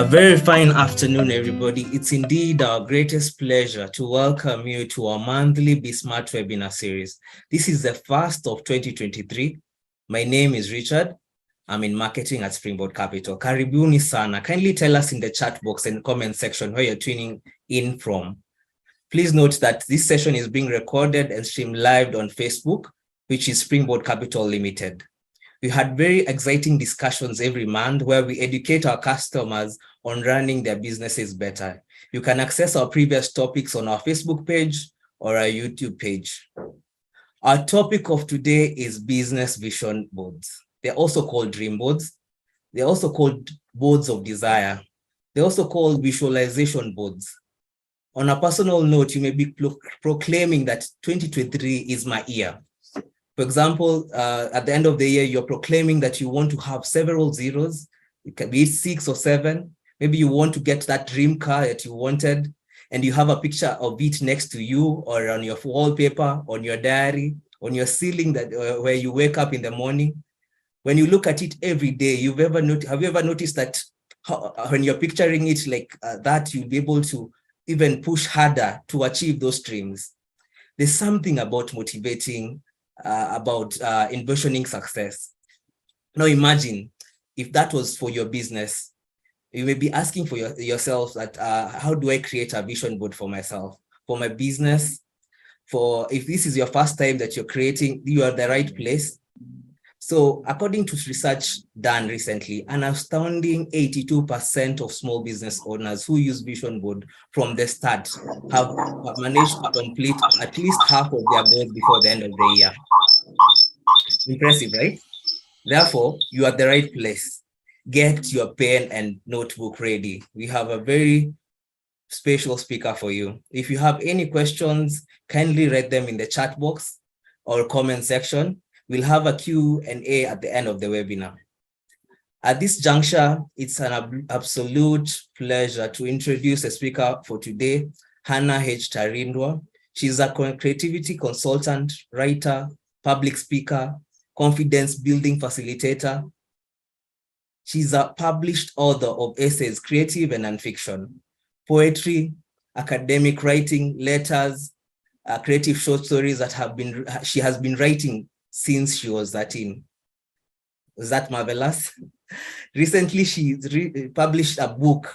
A very fine afternoon, everybody. It's indeed our greatest pleasure to welcome you to our monthly Be Smart webinar series. This is the first of 2023. My name is Richard. I'm in marketing at Springboard Capital. Karibuni sana. Kindly tell us in the chat box and comment section where you're tuning in from. Please note that this session is being recorded and streamed live on Facebook, which is Springboard Capital Limited. We had very exciting discussions every month where we educate our customers on running their businesses better. You can access our previous topics on our Facebook page or our YouTube page. Our topic of today is business vision boards. They're also called dream boards. They're also called boards of desire. They're also called visualization boards. On a personal note, you may be proclaiming that 2023 is my year. For example, at the end of the year, you're proclaiming that you want to have several zeros. It can be 6 or 7. Maybe you want to get that dream car that you wanted, and you have a picture of it next to you or on your wallpaper, on your diary, on your ceiling that where you wake up in the morning. When you look at it every day, have you ever noticed that when you're picturing it like that, you'll be able to even push harder to achieve those dreams? There's something about motivating, about envisioning success. Now imagine if that was for your business. You may be asking for yourself that how do I create a vision board for myself, for my business? For if this is your first time that you're creating, you are the right place. So according to research done recently, an astounding 82% of small business owners who use vision board from the start have managed to complete at least half of their goals before the end of the year. Impressive, right? Therefore, you are at the right place. Get your pen and notebook ready. We have a very special speaker for you. If you have any questions, kindly write them in the chat box or comment section. We'll have a Q&A at the end of the webinar. At this juncture, it's an absolute pleasure to introduce a speaker for today, Hannah H. Tarindwa. She's a creativity consultant, writer, public speaker, confidence building facilitator. She's a published author of essays, creative and nonfiction, poetry, academic writing, letters, creative short stories that she has been writing since she was 13. Was that marvelous? Recently, she published a book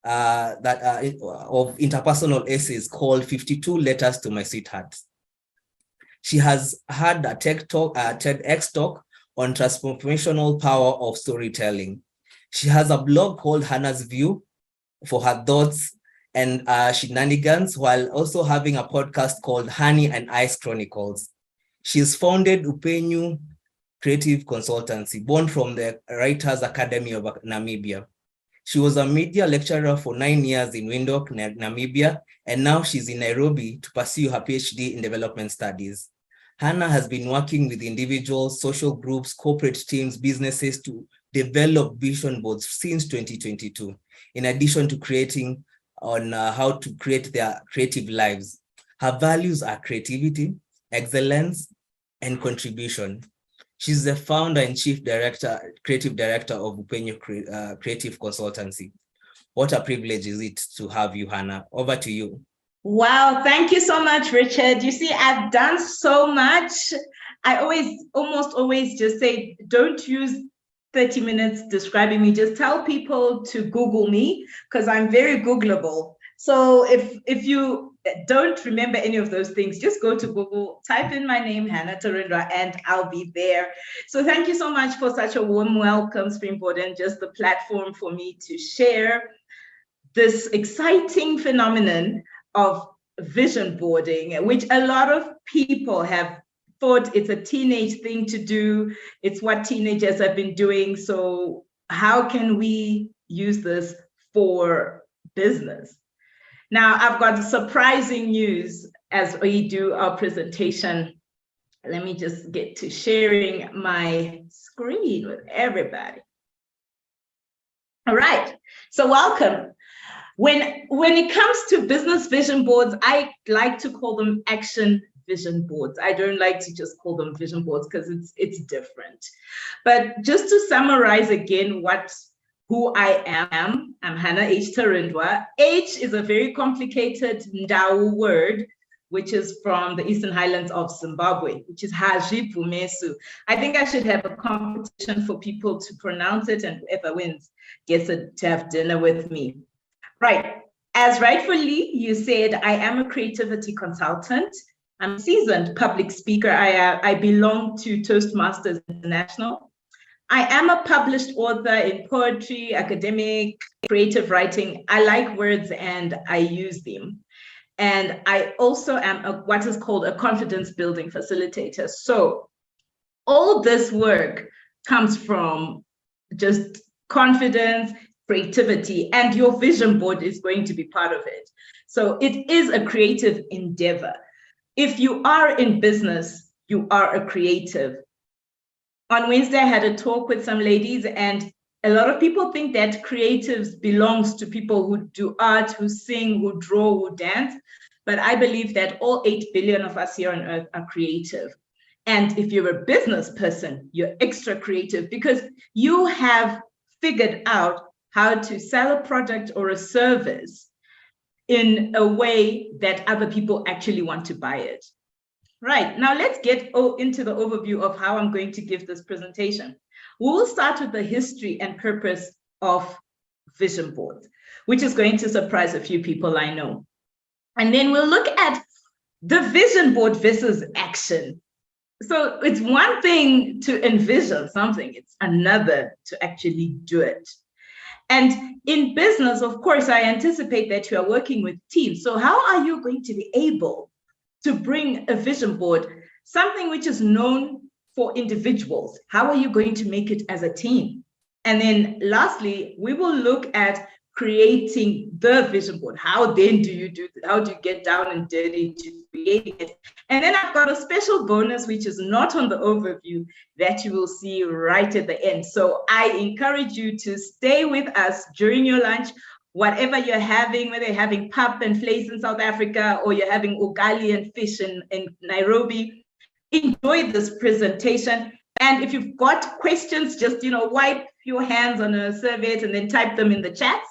of interpersonal essays called 52 Letters to My Sweetheart. She has had a TEDx talk on transformational power of storytelling. She has a blog called Hannah's View for her thoughts and shenanigans, while also having a podcast called Honey and Ice Chronicles. She's founded Upenyu Creative Consultancy, born from the Writers Academy of Namibia. She was a media lecturer for 9 years in Windhoek, Namibia, and now she's in Nairobi to pursue her PhD in development studies. Hannah has been working with individuals, social groups, corporate teams, businesses to develop vision boards since 2022, in addition to creating on how to create their creative lives. Her values are creativity, excellence, and contribution. She's the founder and creative director of Upenyu Creative Consultancy. What a privilege is it to have you, Hannah. Over to you. Wow, thank you so much, Richard. You see, I've done so much. I almost always just say, don't use 30 minutes describing me. Just tell people to Google me because I'm very Googleable. So if you don't remember any of those things, just go to Google, type in my name, Hannah Tarindwa, and I'll be there. So thank you so much for such a warm welcome, Springboard, and just the platform for me to share this exciting phenomenon of vision boarding, which a lot of people have thought it's a teenage thing to do. It's what teenagers have been doing. So how can we use this for business? Now, I've got surprising news as we do our presentation. Let me just get to sharing my screen with everybody. All right, so welcome. When it comes to business vision boards, I like to call them action vision boards. I don't like to just call them vision boards because it's different. But just to summarize again what who I am. I'm Hannah H. Tarindwa. H is a very complicated Ndau word, which is from the Eastern Highlands of Zimbabwe, which is Haji Vumesu. I think I should have a competition for people to pronounce it, and whoever wins gets to have dinner with me. Right. As rightfully you said, I am a creativity consultant. I'm a seasoned public speaker. I belong to Toastmasters International. I am a published author in poetry, academic, creative writing. I like words and I use them. And I also am what is called a confidence building facilitator. So all this work comes from just confidence, creativity, and your vision board is going to be part of it. So it is a creative endeavor. If you are in business, you are a creative. On Wednesday, I had a talk with some ladies, and a lot of people think that creatives belongs to people who do art, who sing, who draw, who dance. But I believe that all 8 billion of us here on earth are creative. And if you're a business person, you're extra creative because you have figured out how to sell a product or a service in a way that other people actually want to buy it. Right, now let's get into the overview of how I'm going to give this presentation. We will start with the history and purpose of vision boards, which is going to surprise a few people I know. And then we'll look at the vision board versus action. So it's one thing to envision something, it's another to actually do it. And in business, of course, I anticipate that you are working with teams. So how are you going to be able to bring a vision board, something which is known for individuals? How are you going to make it as a team? And then lastly, we will look at creating the vision board. How then do you get down and dirty to creating it? And then I've got a special bonus, which is not on the overview, that you will see right at the end. So I encourage you to stay with us during your lunch, whatever you're having, whether you're having pap and flakes in South Africa or you're having ugali and fish in Nairobi. Enjoy this presentation. And if you've got questions, just wipe your hands on a serviette and then type them in the chat.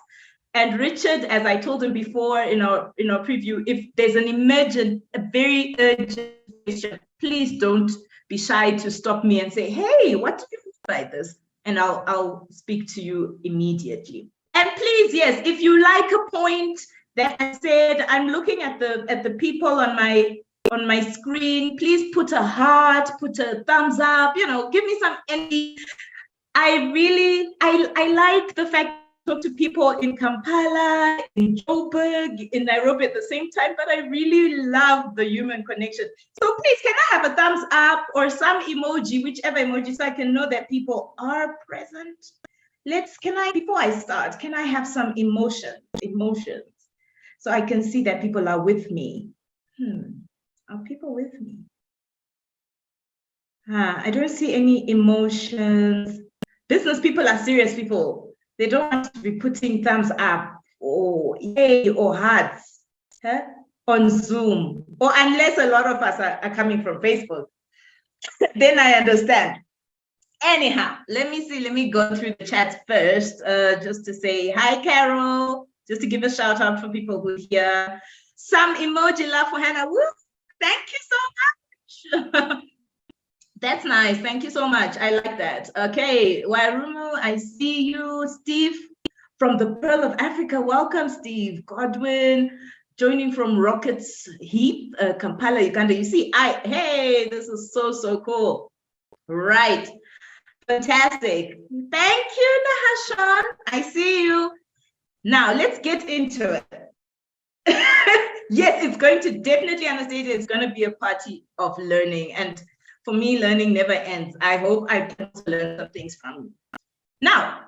And Richard, as I told him before in our preview, if there's a very urgent question, please don't be shy to stop me and say, hey, what do you mean by this? And I'll speak to you immediately. And please, yes, if you like a point that I said, I'm looking at the people on my screen, please put a heart, put a thumbs up, give me some energy. I like the fact talk to people in Kampala, in Joburg, in Nairobi at the same time, but I really love the human connection. So please, can I have a thumbs up or some emoji, whichever emoji, so I can know that people are present? Before I start, can I have some emotions, so I can see that people are with me? Are people with me? I don't see any emotions. Business people are serious people. They don't want to be putting thumbs up or yay or hearts on Zoom, or unless a lot of us are coming from Facebook. Then I understand. Anyhow, let me go through the chat first, just to say hi, Carol, just to give a shout out for people who are here. Some emoji love for Hannah. Woo! Thank you so much. That's nice. Thank you so much. I like that. Okay, Wairumu, I see you. Steve from the Pearl of Africa. Welcome, Steve. Godwin, joining from Rockets Heap, Kampala, Uganda. You see, hey, this is so cool. Right. Fantastic. Thank you, Nahashan. I see you. Now, let's get into it. Yes, it's going to definitely, Anastasia, it's going to be a party of learning. And for me, learning never ends. I hope I can learn some things from you. Now,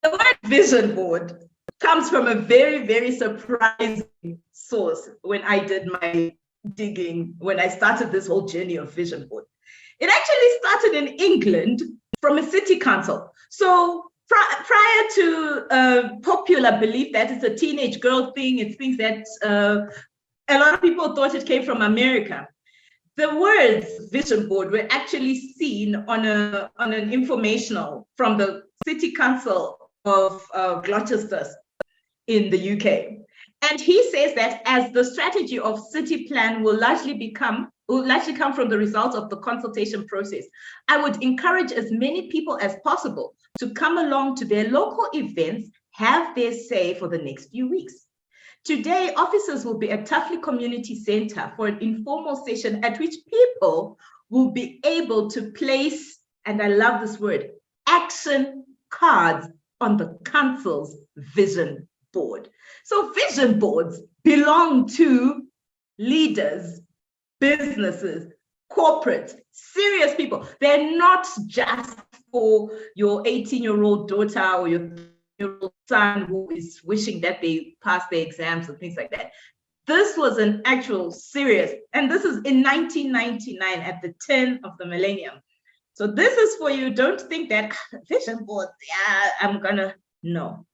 the word vision board comes from a very, very surprising source when I did my digging, when I started this whole journey of vision board. It actually started in England from a city council. So prior to popular belief that it's a teenage girl thing, it's things that a lot of people thought it came from America. The words vision board were actually seen on an informational from the city council Gloucester in the UK. And he says that as the strategy of city plan will largely come from the results of the consultation process, I would encourage as many people as possible to come along to their local events, have their say for the next few weeks. Today, officers will be at Tuffley Community Center for an informal session at which people will be able to place, and I love this word, action cards on the council's vision board. So vision boards belong to leaders, businesses, corporates, serious people. They're not just for your 18-year-old daughter or your 13-year-old son who is wishing that they pass their exams and things like that. This was an actual serious, and this is in 1999 at the turn of the millennium. So this is for you. Don't think that vision boards, yeah, I'm gonna, no.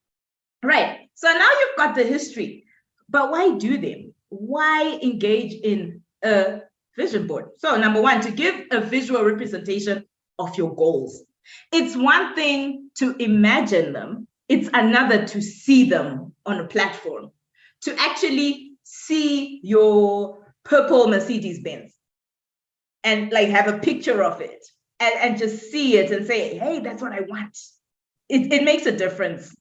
Right, so now you've got the history, but why do them? Why engage in a vision board? So number one, to give a visual representation of your goals. It's one thing to imagine them, it's another to see them on a platform, to actually see your purple Mercedes-Benz and like have a picture of it and just see it and say, hey, that's what I want. It makes a difference.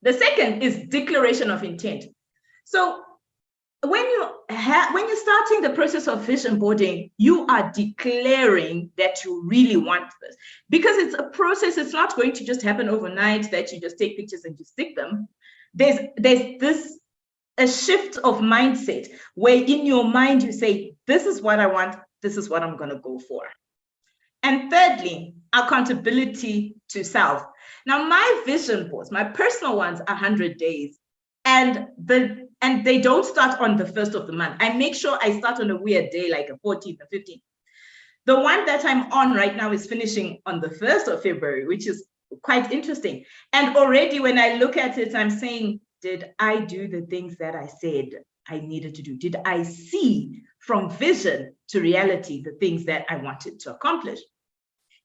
The second is declaration of intent. So when you're starting the process of vision boarding, you are declaring that you really want this, because it's a process. It's not going to just happen overnight that you just take pictures and you stick them. There's a shift of mindset where in your mind you say, this is what I want, this is what I'm going to go for. And thirdly, accountability to self. Now, my vision boards, my personal ones, are 100 days, and they don't start on the 1st of the month. I make sure I start on a weird day, like a 14th or 15th. The one that I'm on right now is finishing on the 1st of February, which is quite interesting. And already when I look at it, I'm saying, did I do the things that I said I needed to do? Did I see from vision to reality the things that I wanted to accomplish?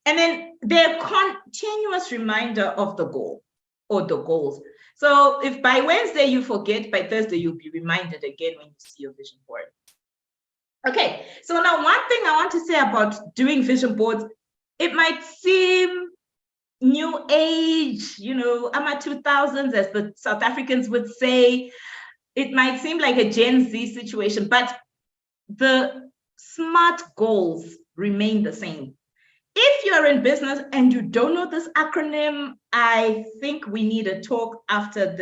And then they're continuous reminder of the goal or the goals. So if by Wednesday you forget, by Thursday you'll be reminded again when you see your vision board. Okay, so now one thing I want to say about doing vision boards, it might seem new age, I'm at 2000s, as the South Africans would say. It might seem like a Gen Z situation, but the SMART goals remain the same. If you're in business and you don't know this acronym, I think we need a talk after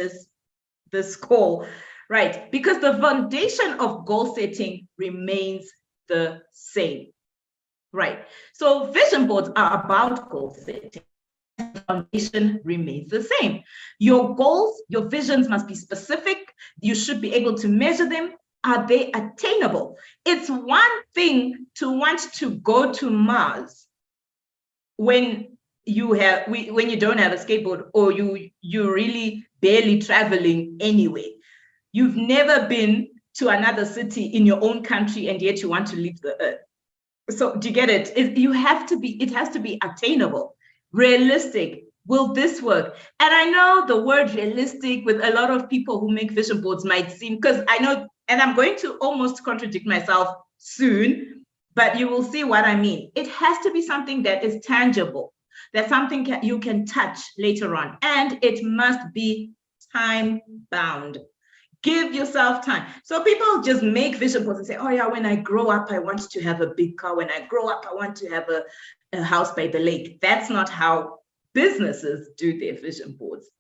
this call, right? Because the foundation of goal setting remains the same, right? So vision boards are about goal setting. The foundation remains the same. Your goals, your visions must be specific. You should be able to measure them. Are they attainable? It's one thing to want to go to Mars when you don't have a skateboard, or you're really barely traveling anyway. You've never been to another city in your own country, and yet you want to leave the earth. So do you get it? It has to be attainable, realistic. Will this work? And I know the word realistic with a lot of people who make vision boards might seem, because I know, and I'm going to almost contradict myself soon, but you will see what I mean. It has to be something that is tangible, that's something you can touch later on, and it must be time bound. Give yourself time. So people just make vision boards and say, oh yeah, when I grow up, I want to have a big car. When I grow up, I want to have a house by the lake. That's not how businesses do their vision boards.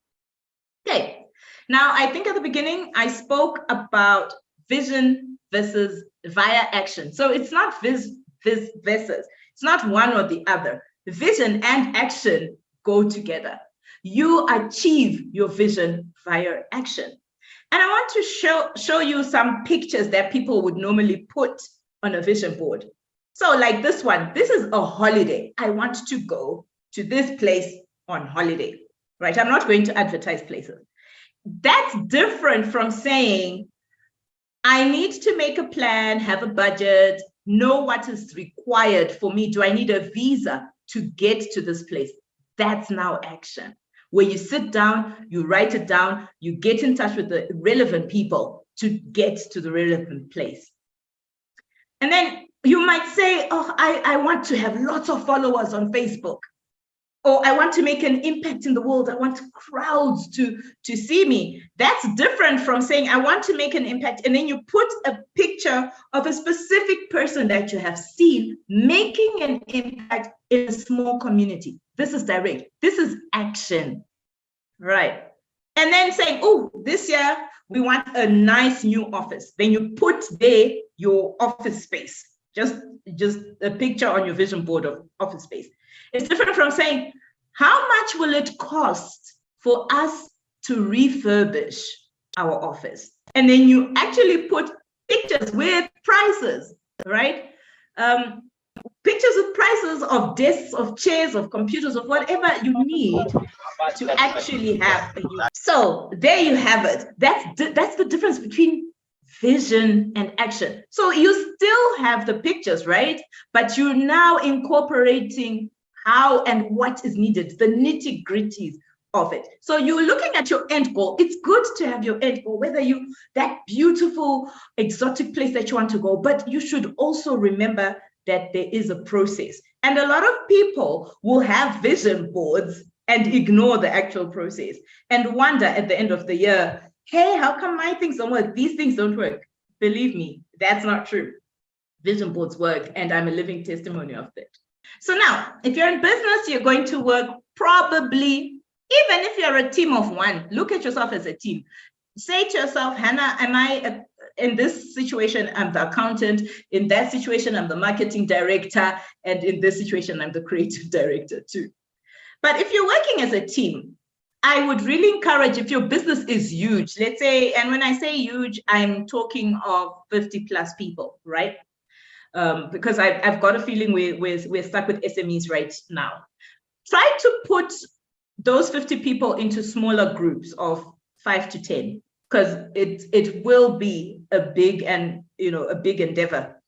Okay, now I think at the beginning, I spoke about vision versus via action. So it's not versus, it's not one or the other. Vision and action go together. You achieve your vision via action. And I want to show you some pictures that people would normally put on a vision board. So like this one, this is a holiday. I want to go to this place on holiday, right? I'm not going to advertise places. That's different from saying, I need to make a plan, have a budget, know what is required for me. Do I need a visa to get to this place? That's now action. where you sit down, you write it down, you get in touch with the relevant people to get to the relevant place. And then you might say, oh, I want to have lots of followers on Facebook. Or I want to make an impact in the world. I want crowds to see me. That's different from saying, I want to make an impact. And then you put a picture of a specific person that you have seen making an impact in a small community. This is direct. This is action, right? And then saying, oh, this year we want a nice new office. Then you put there your office space, just a picture on your vision board of office space. It's different from saying, how much will it cost for us to refurbish our office? And then you actually put pictures with prices, right? Pictures with prices of desks, of chairs, of computers, of whatever you need to actually have. So there you have it. That's the difference between vision and action. So you still have the pictures, right? But you're now incorporating how and what is needed, the nitty-gritties of it. So you're looking at your end goal. It's good to have your end goal, whether that beautiful exotic place that you want to go, but you should also remember that there is a process. And a lot of people will have vision boards and ignore the actual process and wonder at the end of the year, hey, how come my things don't work? These things don't work. Believe me, that's not true. Vision boards work, and I'm a living testimony of that. So now, if you're in business, you're going to work probably, even if you're a team of one, look at yourself as a team. Say to yourself, Hannah, in this situation, I'm the accountant. In that situation, I'm the marketing director. And in this situation, I'm the creative director too. But if you're working as a team, I would really encourage, if your business is huge, let's say, and when I say huge, I'm talking of 50 plus people, right? Because I've got a feeling we're stuck with SMEs right now. Try to put those 50 people into smaller groups of 5 to 10, because it will be a big endeavor.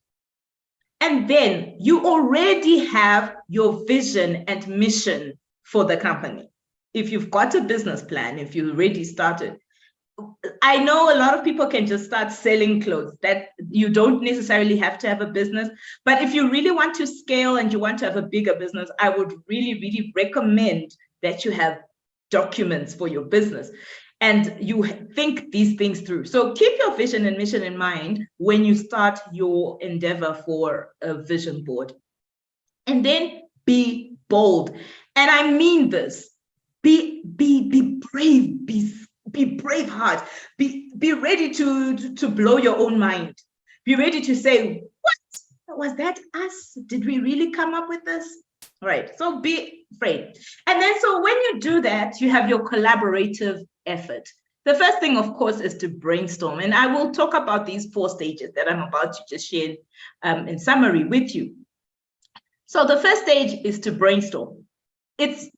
And then you already have your vision and mission for the company. If you've got a business plan, if you already started, I know a lot of people can just start selling clothes, that you don't necessarily have to have a business. But if you really want to scale and you want to have a bigger business, I would really, really recommend that you have documents for your business and you think these things through. So keep your vision and mission in mind when you start your endeavor for a vision board. And then be bold. And I mean this. Be brave, be brave heart, be ready to blow your own mind. Be ready to say, what? Was that us? Did we really come up with this? All right, so be brave. And then so when you do that, you have your collaborative effort. The first thing, of course, is to brainstorm. And I will talk about these 4 stages that I'm about to just share in summary with you. So the first stage is to brainstorm. It's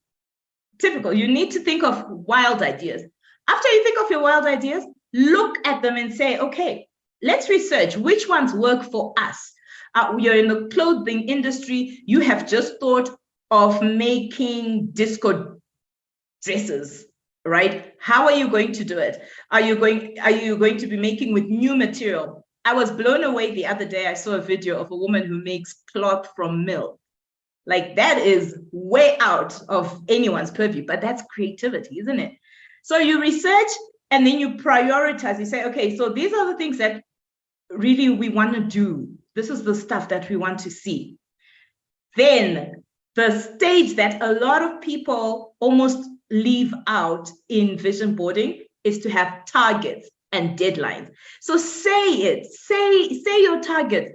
typical. You need to think of wild ideas. After you think of your wild ideas, look at them and say, okay, let's research which ones work for us. You're in the clothing industry. You have just thought of making disco dresses, right? How are you going to do it? Are you going to be making with new material? I was blown away the other day. I saw a video of a woman who makes cloth from milk. Like, that is way out of anyone's purview, but that's creativity, isn't it? So you research and then you prioritize. You say, okay, so these are the things that really we want to do. This is the stuff that we want to see. Then the stage that a lot of people almost leave out in vision boarding is to have targets and deadlines. So say your target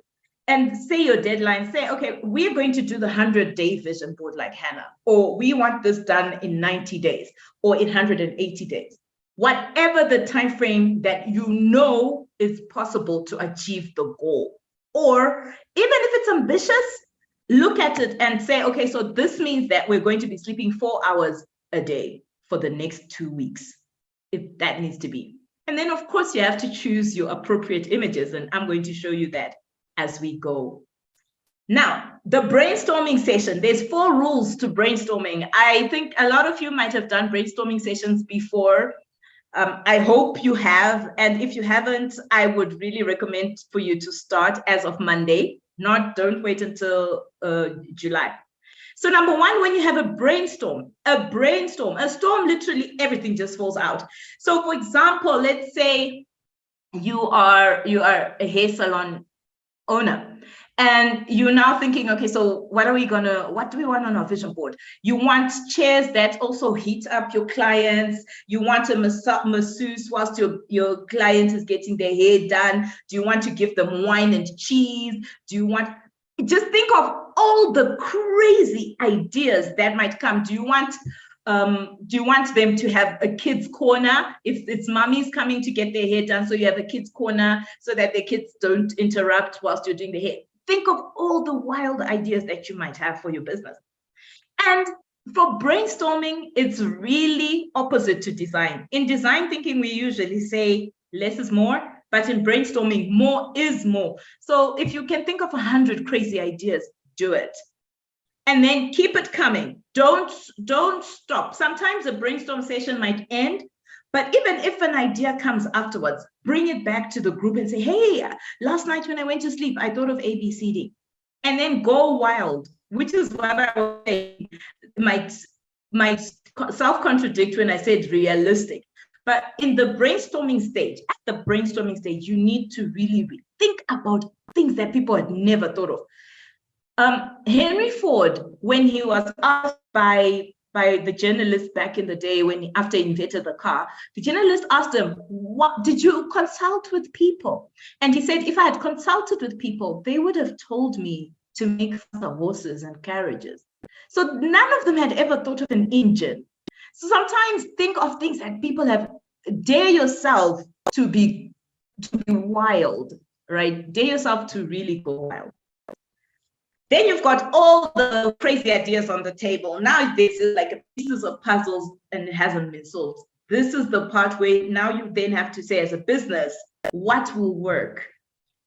and say your deadline. Say, okay, we're going to do the 100-day vision board like Hannah, or we want this done in 90 days or in 180 days. Whatever the time frame that you know is possible to achieve the goal. Or even if it's ambitious, look at it and say, okay, so this means that we're going to be sleeping 4 hours a day for the next 2 weeks, if that needs to be. And then, of course, you have to choose your appropriate images, and I'm going to show you that as we go. Now, the brainstorming session, there's 4 rules to brainstorming. I think a lot of you might have done brainstorming sessions before. I hope you have. And if you haven't, I would really recommend for you to start as of Monday. Don't wait until July. So number 1, when you have a brainstorm, a storm, literally everything just falls out. So for example, let's say you are a hair salon owner, and you're now thinking, okay, so what do we want on our vision board? You want chairs that also heat up your clients. You want a masseuse whilst your client is getting their hair done. Do you want to give them wine and cheese? Just think of all the crazy ideas that might come. Do you want them to have a kids corner if it's mommies coming to get their hair done? So you have a kids corner so that the kids don't interrupt whilst you're doing the hair. Think of all the wild ideas that you might have for your business. And for brainstorming, it's really opposite to design. In design thinking, we usually say less is more, but in brainstorming, more is more. So if you can think of 100 crazy ideas, do it. And then keep it coming. Don't stop. Sometimes a brainstorm session might end, but even if an idea comes afterwards, bring it back to the group and say, hey, last night when I went to sleep, I thought of A, B, C, D. And then go wild, which is what I was saying, might self-contradict when I said realistic. But in the brainstorming stage, you need to really think about things that people had never thought of. Henry Ford, when he was asked by the journalist back in the day, after he invented the car, the journalist asked him, "What did you consult with people?" And he said, "If I had consulted with people, they would have told me to make faster horses and carriages." So none of them had ever thought of an engine. So sometimes think of things that people have. Dare yourself to be wild, right? Dare yourself to really go wild. Then you've got all the crazy ideas on the table. Now this is like pieces of puzzles and it hasn't been solved. This is the part where now you then have to say, as a business, what will work?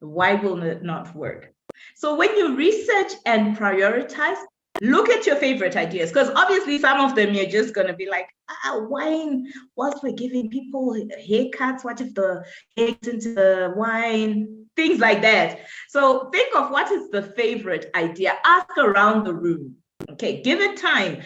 Why will it not work? So when you research and prioritize, look at your favorite ideas, because obviously some of them you're just going to be like, wine, whilst we're giving people haircuts, what if the hair gets into the wine? Things like that. So think of what is the favorite idea. Ask around the room. Okay, give it time.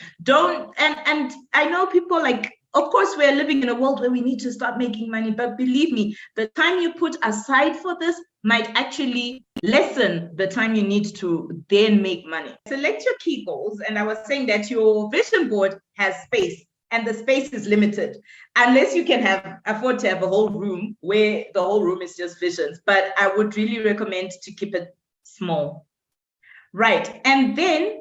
And I know people like, of course, we're living in a world where we need to start making money, but believe me, the time you put aside for this might actually lessen the time you need to then make money. Select your key goals. And I was saying that your vision board has space, and the space is limited, unless you can afford to have a whole room where the whole room is just visions. But I would really recommend to keep it small. Right. And then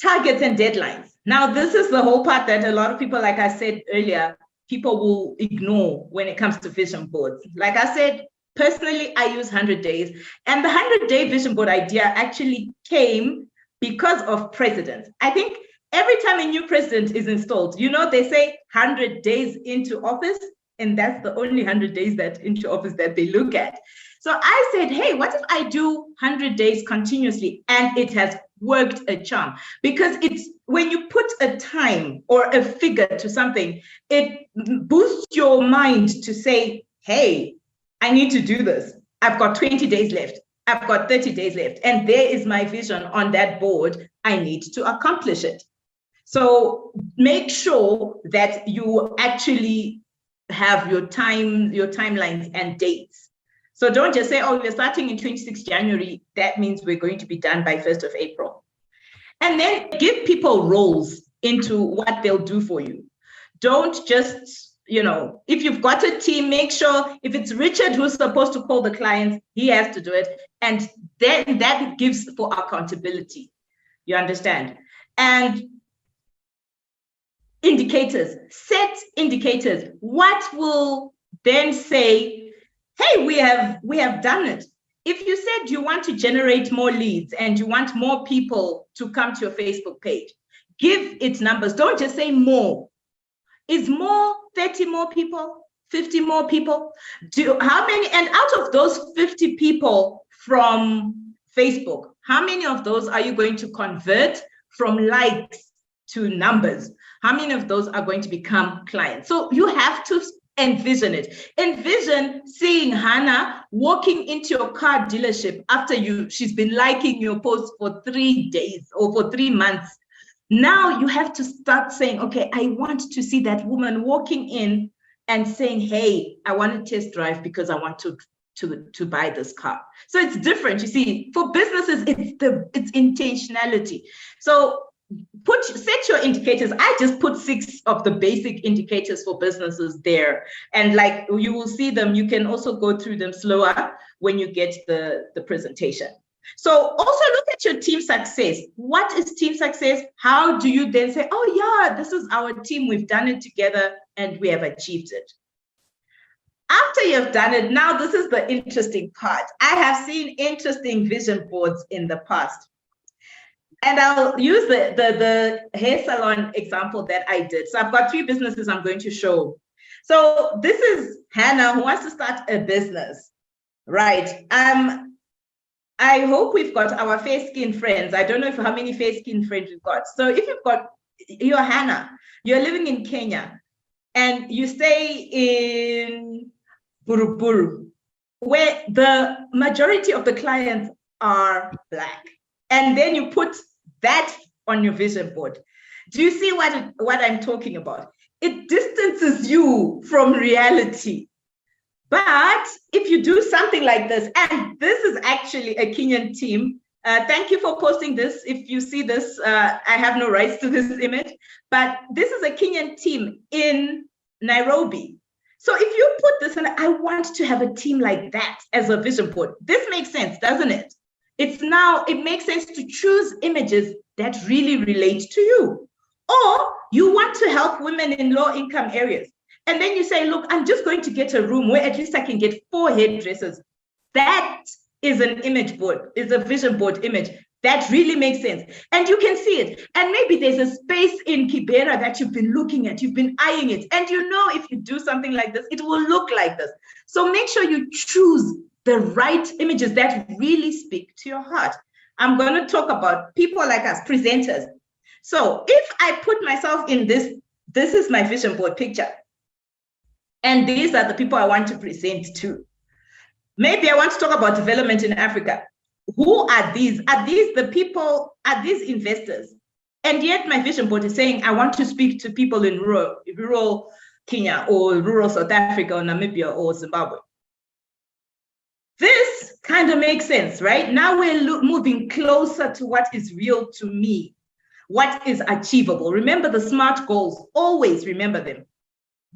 targets and deadlines. Now, this is the whole part that a lot of people, like I said earlier, people will ignore when it comes to vision boards. Like I said, personally, I use 100 days. And the 100-day vision board idea actually came because of presidents. I think every time a new president is installed, they say 100 days into office, and that's the only 100 days that into office that they look at. So I said, hey, what if I do 100 days continuously? And it has worked a charm, because it's when you put a time or a figure to something, it boosts your mind to say, hey, I need to do this. I've got 20 days left. I've got 30 days left. And there is my vision on that board. I need to accomplish it. So make sure that you actually have your timelines and dates. So don't just say, oh, we're starting in 26 January. That means we're going to be done by 1st of April. And then give people roles into what they'll do for you. Don't just, if you've got a team, make sure if it's Richard who's supposed to call the clients, he has to do it. And then that gives for accountability. You understand? And indicators, set indicators. What will then say, hey, we have done it. If you said you want to generate more leads and you want more people to come to your Facebook page, give it numbers. Don't just say more. Is more 30 more people, 50 more people? How many? And out of those 50 people from Facebook. How many of those are you going to convert from likes to numbers? How many of those are going to become clients? So you have to envision it. Envision seeing Hannah walking into your car dealership after she's been liking your post for 3 days or for 3 months. Now you have to start saying, okay, I want to see that woman walking in and saying, hey, I want to test drive because I want to buy this car. So it's different. You see, for businesses, it's intentionality. So set your indicators. I just put 6 of the basic indicators for businesses there. And like you will see them, you can also go through them slower when you get the presentation. So also look at your team success. What is team success? How do you then say, oh yeah, this is our team. We've done it together and we have achieved it. After you've done it, now this is the interesting part. I have seen interesting vision boards in the past. And I'll use the hair salon example that I did. So I've got 3 businesses I'm going to show. So this is Hannah who wants to start a business, right? I hope we've got our fair-skinned friends. I don't know how many fair-skinned friends we've got. So if you're Hannah, you're living in Kenya, and you stay in Buruburu, where the majority of the clients are Black. And then you put that on your vision board. Do you see what I'm talking about? It distances you from reality. But if you do something like this, and this is actually a Kenyan team, thank you for posting this. If you see this, I have no rights to this image, but this is a Kenyan team in Nairobi. So if you put this in, I want to have a team like that as a vision board. This makes sense, doesn't it? It makes sense to choose images that really relate to you. Or you want to help women in low income areas. And then you say, look, I'm just going to get a room where at least I can get 4 hairdressers. That is an image board, is a vision board image. That really makes sense. And you can see it. And maybe there's a space in Kibera that you've been looking at, you've been eyeing it. And you know, if you do something like this, it will look like this. So make sure you choose the right images that really speak to your heart. I'm going to talk about people like us, presenters. So if I put myself in this is my vision board picture. And these are the people I want to present to. Maybe I want to talk about development in Africa. Who are these? Are these the people? Are these investors? And yet my vision board is saying, I want to speak to people in rural Kenya or rural South Africa or Namibia or Zimbabwe. This kind of makes sense, right? Now we're moving closer to what is real to me, what is achievable. Remember the SMART goals, always remember them.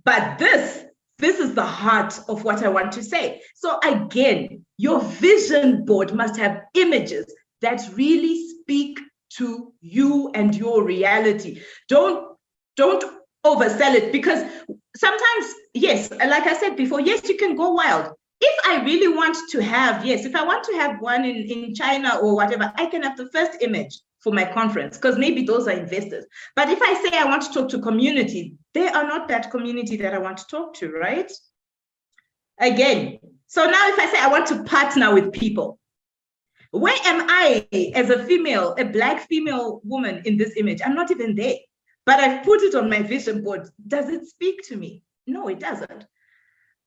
But this is the heart of what I want to say. So again, your vision board must have images that really speak to you and your reality. Don't oversell it, because sometimes, yes, like I said before, yes, you can go wild. If I really want to have, if I want to have one in China or whatever, I can have the first image for my conference, because maybe those are investors. But if I say I want to talk to community, they are not that community that I want to talk to, right? Again, so now if I say I want to partner with people, where am I as a female, a Black female woman in this image? I'm not even there, but I've put it on my vision board. Does it speak to me? No, it doesn't.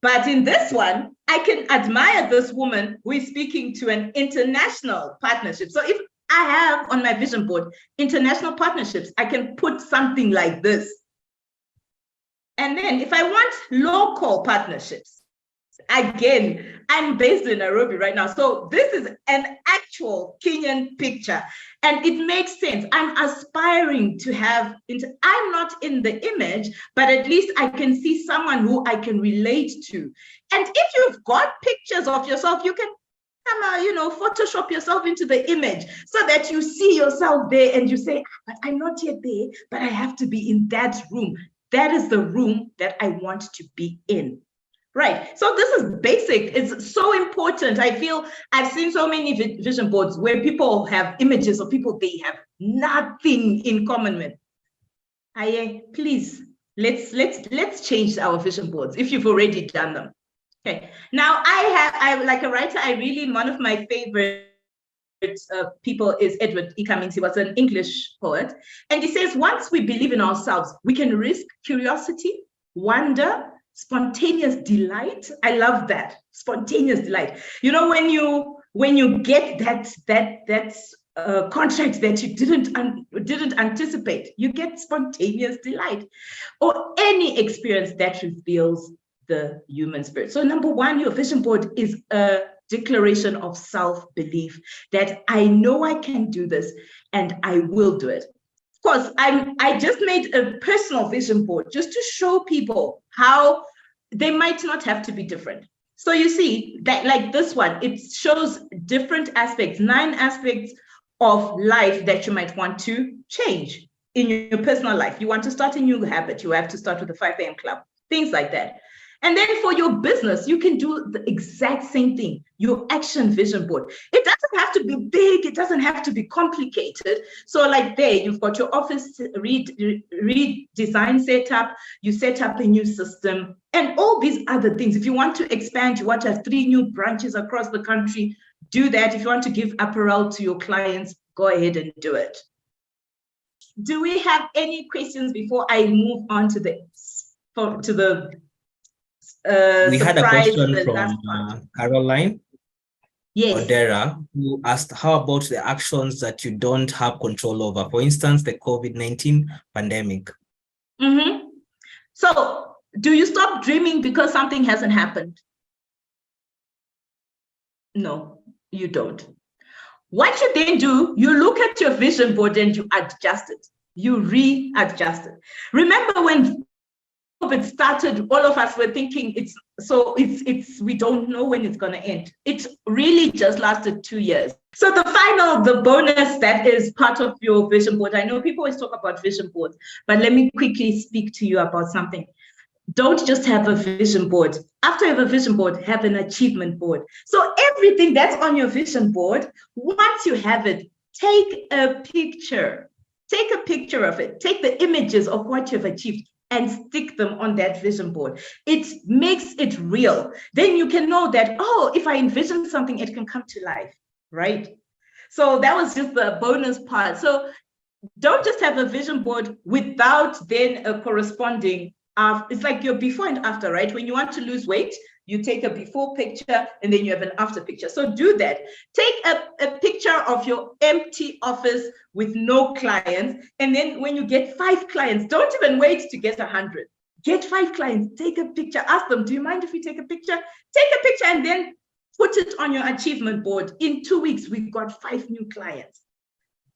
But in this one, I can admire this woman who is speaking to an international partnership. So if I have on my vision board international partnerships, I can put something like this. And then if I want local partnerships, again, I'm based in Nairobi right now. So this is an actual Kenyan picture, and it makes sense. I'm aspiring to have, I'm not in the image, but at least I can see someone who I can relate to. And if you've got pictures of yourself, you can Photoshop yourself into the image so that you see yourself there and you say, but I'm not yet there, but I have to be in that room. That is the room that I want to be in. Right. So this is basic. It's so important. I feel I've seen so many vision boards where people have images of people they have nothing in common with. Please, let's change our vision boards if you've already done them. Okay. Now I like a writer, one of my favorite people is Edward E. Cummings. He was an English poet. And he says, once we believe in ourselves, we can risk curiosity, wonder, spontaneous delight. I love that, spontaneous delight. You know, when you get that contract that you didn't anticipate, you get spontaneous delight, or any experience that reveals the human spirit. So number one, your vision board is a declaration of self-belief that I know I can do this and I will do it. Of course, I just made a personal vision board just to show people how they might not have to be different. So you see that, like this one, it shows different aspects, 9 aspects of life that you might want to change in your personal life. You want to start a new habit, you have to start with the 5 a.m. club, things like that. And then for your business, you can do the exact same thing, your action vision board. It doesn't have to be big, it doesn't have to be complicated. So like there, you've got your office redesign setup, you set up a new system, and all these other things. If you want to expand, you want to have 3 new branches across the country, do that. If you want to give apparel to your clients, go ahead and do it. Do we have any questions before I move on to the we had a question from Caroline Odera, who asked, how about the actions that you don't have control over? For instance, the COVID-19 pandemic. Mm-hmm. So do you stop dreaming because something hasn't happened? No, you don't. What you then do, you look at your vision board and you adjust it. You readjust it. Remember when COVID started, all of us were thinking it's we don't know when it's going to end. It really just lasted 2 years. So the bonus that is part of your vision board, I know people always talk about vision boards, but let me quickly speak to you about something. Don't just have a vision board. After you have a vision board, have an achievement board. So everything that's on your vision board, once you have it, take a picture. Take a picture of it. Take the images of what you've achieved and stick them on that vision board. It makes it real. Then you can know that, oh, if I envision something, it can come to life, right? So that was just the bonus part. So don't just have a vision board without then a corresponding, it's like your before and after, right? When you want to lose weight, you take a before picture and then you have an after picture. So do that. Take a picture of your empty office with no clients. And then when you get 5 clients, don't even wait to get 100. Get 5 clients, take a picture, ask them, do you mind if we take a picture? Take a picture and then put it on your achievement board. In 2 weeks, we've got 5 new clients.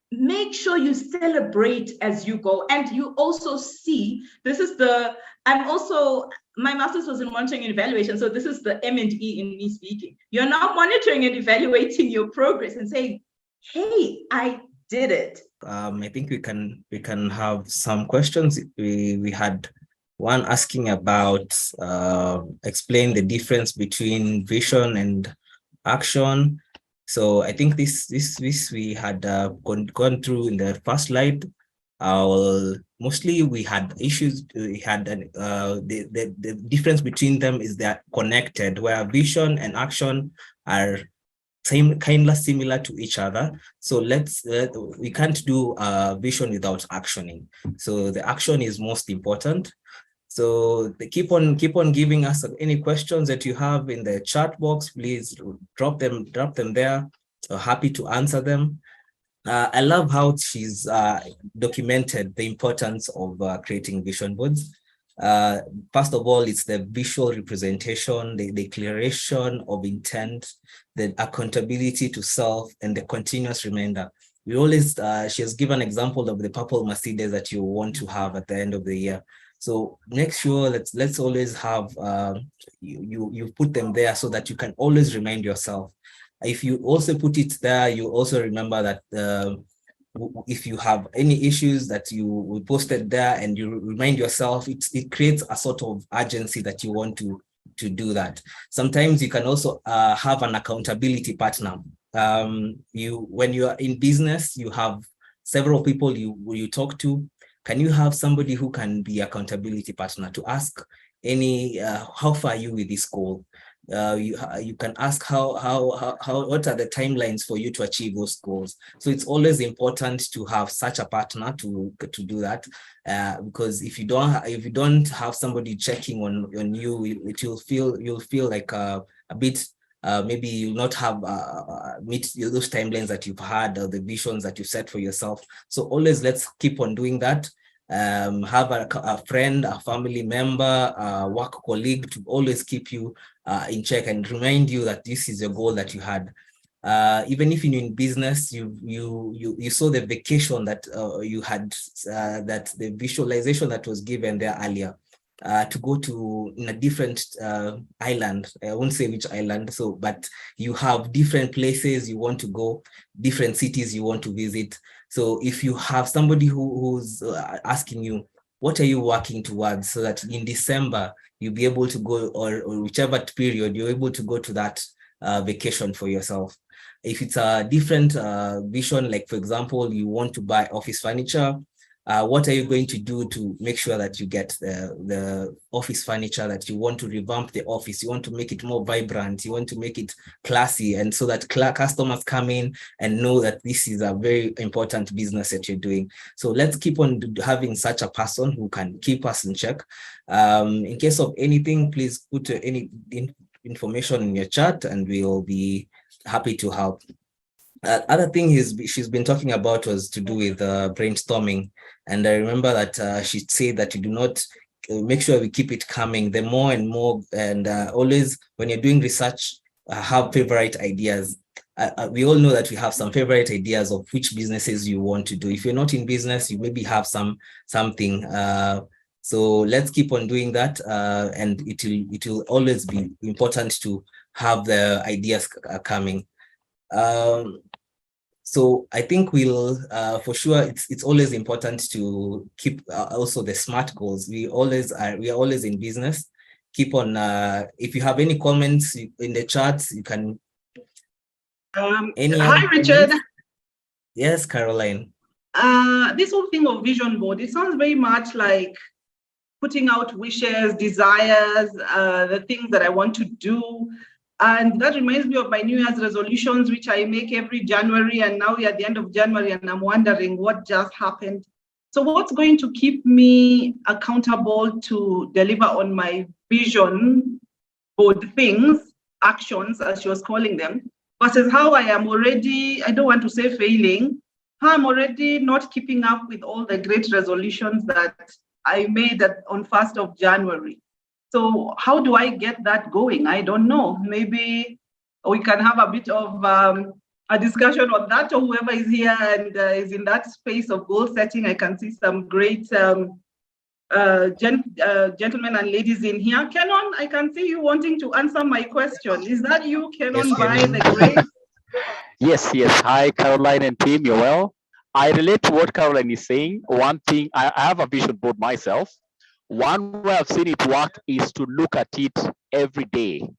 Make sure you celebrate as you go. And you also see, my master's was in monitoring and evaluation. So this is the M&E in me speaking. You're now monitoring and evaluating your progress and saying, hey, I did it. I think we can have some questions. We had one asking about explain the difference between vision and action. So I think this we had gone through in the first slide. Mostly we had issues. We had the difference between them is they're connected, where vision and action are kind of similar to each other. So we can't do vision without actioning. So the action is most important. So keep on giving us any questions that you have in the chat box. Please drop them there. So happy to answer them. I love how she's documented the importance of creating vision boards. First of all, it's the visual representation, the declaration of intent, the accountability to self, and the continuous reminder. We always, she has given an example of the purple Mercedes that you want to have at the end of the year. So make sure let's always have, you put them there so that you can always remind yourself. If you also put it there, you also remember that if you have any issues that you posted there and you remind yourself, it creates a sort of urgency that you want to do that. Sometimes you can also have an accountability partner. When you are in business, you have several people you talk to. Can you have somebody who can be accountability partner to ask how far are you with this goal? you can ask what are the timelines for you to achieve those goals. So it's always important to have such a partner to do that, because if you don't have somebody checking on you, you'll feel like a bit maybe you'll not have meet those timelines that you've had or the visions that you set for yourself. So always let's keep on doing that. Have a friend, a family member, a work colleague to always keep you in check and remind you that this is a goal that you had. Even if you're in business, you saw the vacation that you had, that the visualization that was given there earlier, to go to in a different island. I won't say which island, but you have different places you want to go, different cities you want to visit. So if you have somebody who's asking you, what are you working towards, so that in December you'll be able to go, or whichever period you're able to go to that vacation for yourself. If it's a different vision, like for example, you want to buy office furniture, what are you going to do to make sure that you get the office furniture that you want to revamp the office? You want to make it more vibrant. You want to make it classy, and so that customers come in and know that this is a very important business that you're doing. So let's keep on having such a person who can keep us in check. In case of anything, please put any information in your chat and we'll be happy to help. Other thing she's been talking about was to do with brainstorming. And I remember that she said that you do not make sure we keep it coming, the more and more, and always when you're doing research, have favorite ideas. We all know that we have some favorite ideas of which businesses you want to do. If you're not in business, you maybe have something. So let's keep on doing that, and it will always be important to have the ideas coming. So I think we'll for sure it's always important to keep also the SMART goals. We are always in business. Keep on if you have any comments in the chats, you can. Hi Richard. Comments? Yes, Caroline. This whole thing of vision board, it sounds very much like putting out wishes, desires, the things that I want to do. And that reminds me of my New Year's resolutions, which I make every January. And now we're at the end of January and I'm wondering what just happened. So what's going to keep me accountable to deliver on my vision board things, actions, as she was calling them, versus how I am already, I don't want to say failing, how I'm already not keeping up with all the great resolutions that I made on 1st of January. So how do I get that going? I don't know. Maybe we can have a bit of a discussion on that, or whoever is here and is in that space of goal setting. I can see some great gentlemen and ladies in here. Kenon, I can see you wanting to answer my question. Is that you, Kenon, Yes, by the grace? Yes. Hi, Caroline and team. You're well. I relate to what Caroline is saying. One thing, I have a vision board myself. One way I've seen it work is to look at it every day.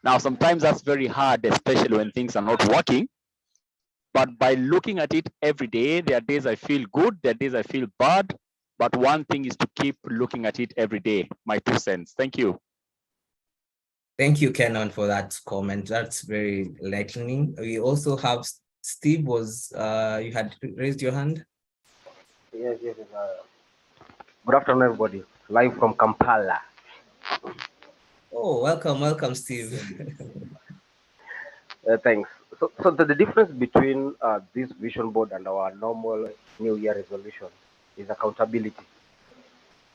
Now, sometimes that's very hard, especially when things are not working. But by looking at it every day, there are days I feel good, there are days I feel bad. But one thing is to keep looking at it every day. My 2 cents. Thank you. Thank you, Kenon, for that comment. That's very enlightening. We also have Steve. You had raised your hand? Yes. Good afternoon, everybody. Live from Kampala. Oh, welcome, Steve. Thanks. So the difference between this vision board and our normal New Year resolution is accountability.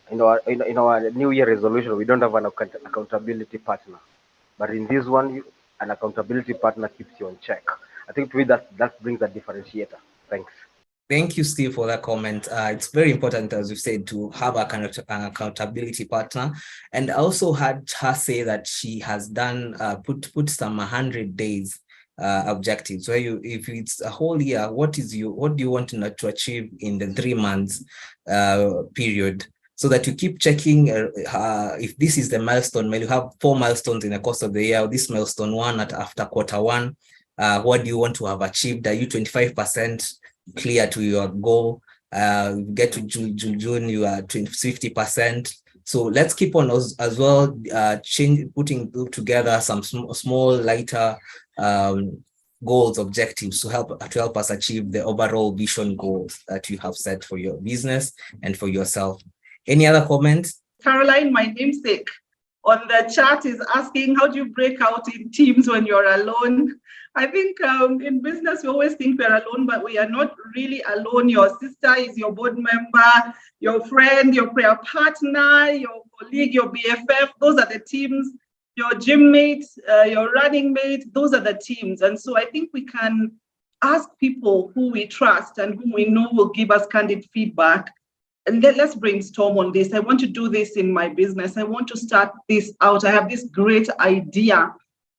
In our New Year resolution, we don't have an accountability partner, but in this one, an accountability partner keeps you on check. I think to me that brings a differentiator. Thanks. Thank you, Steve, for that comment. It's very important, as you said, to have an accountability partner. And I also had her say that she has done put some 100 days objectives. So if it's a whole year, what do you want to achieve in the 3 months period? So that you keep checking if this is the milestone. Maybe you have 4 milestones in the course of the year. This milestone 1 after quarter 1. What do you want to have achieved? Are you 25% clear to your goal? Get to June, you are 50%. So let's keep on as well, putting together some small, lighter goals, objectives to help us achieve the overall vision goals that you have set for your business and for yourself. Any other comments? Caroline, my namesake, on the chat is asking, how do you break out in teams when you're alone? I think in business, we always think we're alone, but we are not really alone. Your sister is your board member, your friend, your prayer partner, your colleague, your BFF, those are the teams. Your gym mate, your running mate, those are the teams. And so I think we can ask people who we trust and who we know will give us candid feedback. And let's brainstorm on this. I want to do this in my business. I want to start this out. I have this great idea.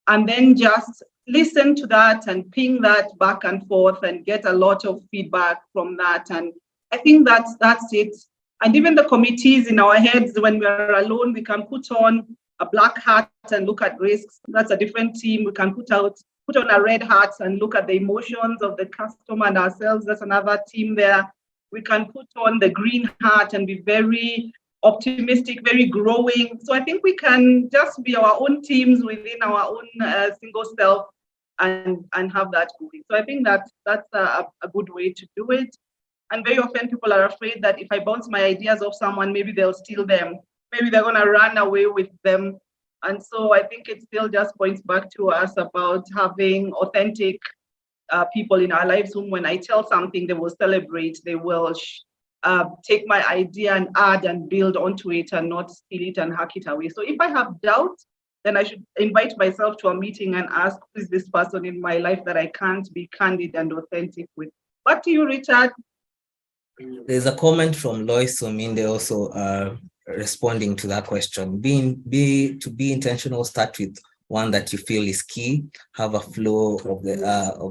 And then just listen to that and ping that back and forth and get a lot of feedback from that. And I think that's it. And even the committees in our heads, when we're alone, we can put on a black hat and look at risks. That's a different team. We can put on a red hat and look at the emotions of the customer and ourselves. That's another team there. We can put on the green hat and be very optimistic, very growing. So I think we can just be our own teams within our own single self and have that going. So I think that's a good way to do it. And very often people are afraid that if I bounce my ideas off someone, maybe they'll steal them. Maybe they're going to run away with them. And so I think it still just points back to us about having authentic people in our lives whom when I tell something, they will celebrate, they will take my idea and add and build onto it and not steal it and hack it away. So if I have doubt, then I should invite myself to a meeting and ask, who is this person in my life that I can't be candid and authentic with? Back to you, Richard. There's a comment from Lois Sominde also responding to that question. To be intentional, start with one that you feel is key, have a flow of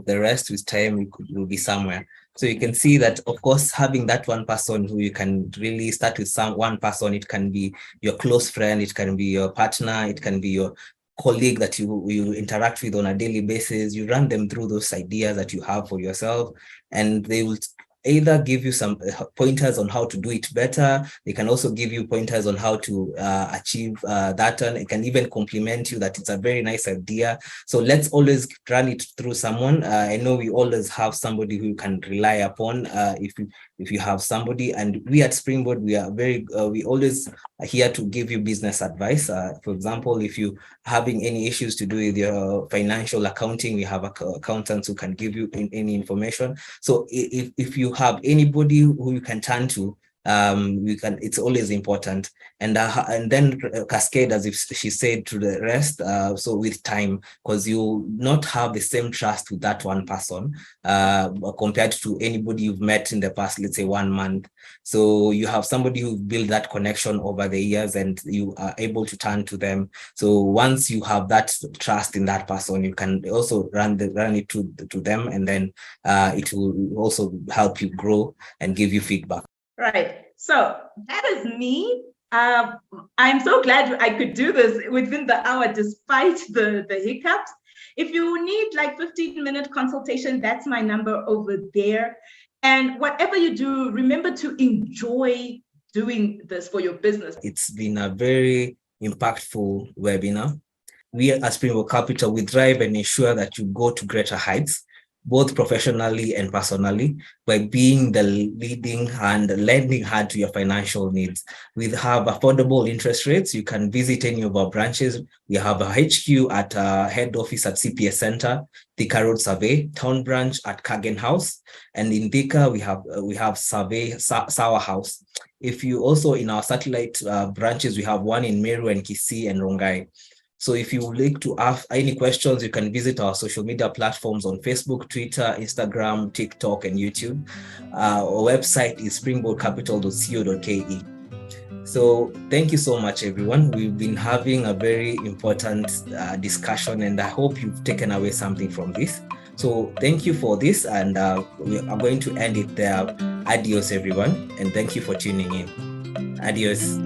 the rest. With time, you'll be somewhere. So you can see that, of course, having that one person who you can really start with one person, it can be your close friend, it can be your partner, it can be your colleague that you interact with on a daily basis. You run them through those ideas that you have for yourself, and they will either give you some pointers on how to do it better. They can also give you pointers on how to achieve that, and it can even compliment you that it's a very nice idea. So let's always run it through someone. I know we always have somebody who you can rely upon if you have somebody. And we at Springboard, we are we always are here to give you business advice. For example, if you having any issues to do with your financial accounting, we have accountants who can give you any information. So if you have anybody who you can turn to, it's always important, and then cascade, as if she said, to the rest. So with time, because you not have the same trust with that one person compared to anybody you've met in the past, let's say 1 month. So you have somebody who built that connection over the years, and you are able to turn to them. So once you have that trust in that person, you can also run it to them, and then it will also help you grow and give you feedback. Right. So that is me. I'm so glad I could do this within the hour, despite the hiccups. If you need like 15-minute consultation, that's my number over there. And whatever you do, remember to enjoy doing this for your business. It's been a very impactful webinar. We at Springboard Capital, we drive and ensure that you go to greater heights, both professionally and personally, by being the leading hand, lending hand to your financial needs. We have affordable interest rates. You can visit any of our branches. We have a HQ at head office at CPS Center, Thika Road Survey, Town Branch at Kagen House, and in Thika we have Survey Sawa House. If you also in our satellite branches, we have one in Meru and Kisii and Rongai. So if you would like to ask any questions, you can visit our social media platforms on Facebook, Twitter, Instagram, TikTok, and YouTube. Our website is springboardcapital.co.ke. So thank you so much, everyone. We've been having a very important discussion, and I hope you've taken away something from this. So thank you for this, and we are going to end it there. Adios, everyone, and thank you for tuning in. Adios.